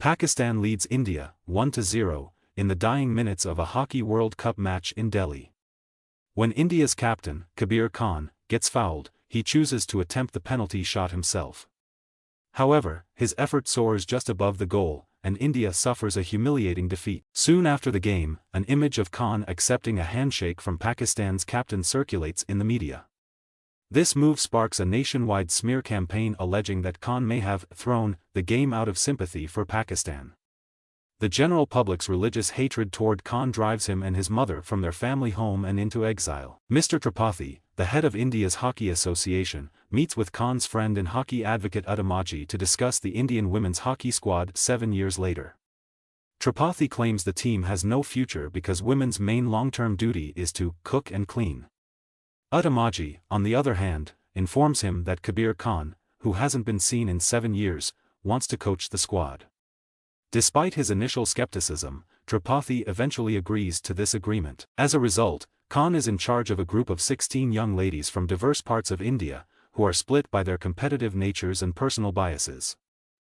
Pakistan leads India, 1-0, in the dying minutes of a Hockey World Cup match in Delhi. When India's captain, Kabir Khan, gets fouled, he chooses to attempt the penalty shot himself. However, his effort soars just above the goal, and India suffers a humiliating defeat. Soon after the game, an image of Khan accepting a handshake from Pakistan's captain circulates in the media. This move sparks a nationwide smear campaign alleging that Khan may have thrown the game out of sympathy for Pakistan. The general public's religious hatred toward Khan drives him and his mother from their family home and into exile. Mr. Tripathi, the head of India's Hockey Association, meets with Khan's friend and hockey advocate Uttamaji to discuss the Indian women's hockey squad 7 years later. Tripathi claims the team has no future because women's main long-term duty is to cook and clean. Uttamaji, on the other hand, informs him that Kabir Khan, who hasn't been seen in 7 years, wants to coach the squad. Despite his initial skepticism, Tripathi eventually agrees to this agreement. As a result, Khan is in charge of a group of 16 young ladies from diverse parts of India, who are split by their competitive natures and personal biases.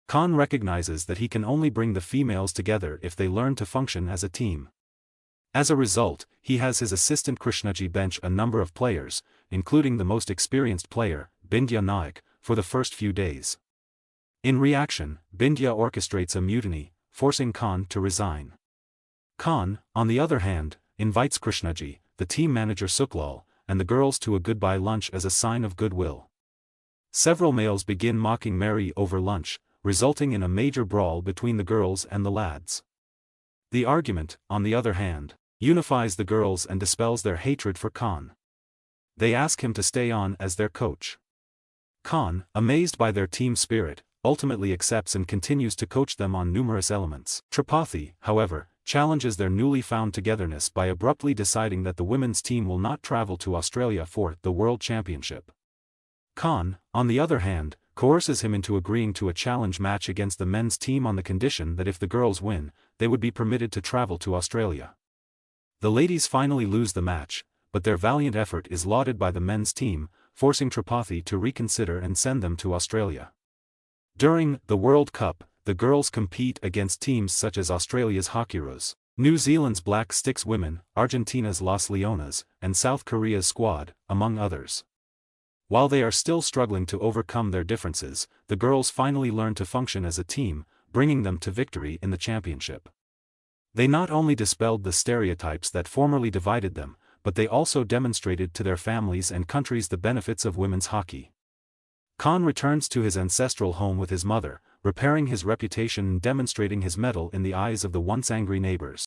Khan recognizes that he can only bring the females together if they learn to function as a team. As a result, he has his assistant Krishnaji bench a number of players, including the most experienced player, Bindya Naik, for the first few days. In reaction, Bindya orchestrates a mutiny, forcing Khan to resign. Khan, on the other hand, invites Krishnaji, the team manager Suklal, and the girls to a goodbye lunch as a sign of goodwill. Several males begin mocking Mary over lunch, resulting in a major brawl between the girls and the lads. The argument, on the other hand, unifies the girls and dispels their hatred for Khan. They ask him to stay on as their coach. Khan, amazed by their team spirit, ultimately accepts and continues to coach them on numerous elements. Tripathi, however, challenges their newly found togetherness by abruptly deciding that the women's team will not travel to Australia for the World Championship. Khan, on the other hand, coerces him into agreeing to a challenge match against the men's team on the condition that if the girls win, they would be permitted to travel to Australia. The ladies finally lose the match, but their valiant effort is lauded by the men's team, forcing Tripathi to reconsider and send them to Australia. During the World Cup, the girls compete against teams such as Australia's Hockeyroos, New Zealand's Black Sticks Women, Argentina's Las Leonas, and South Korea's squad, among others. While they are still struggling to overcome their differences, the girls finally learn to function as a team, bringing them to victory in the championship. They not only dispelled the stereotypes that formerly divided them, but they also demonstrated to their families and countries the benefits of women's hockey. Khan returns to his ancestral home with his mother, repairing his reputation and demonstrating his mettle in the eyes of the once angry neighbors.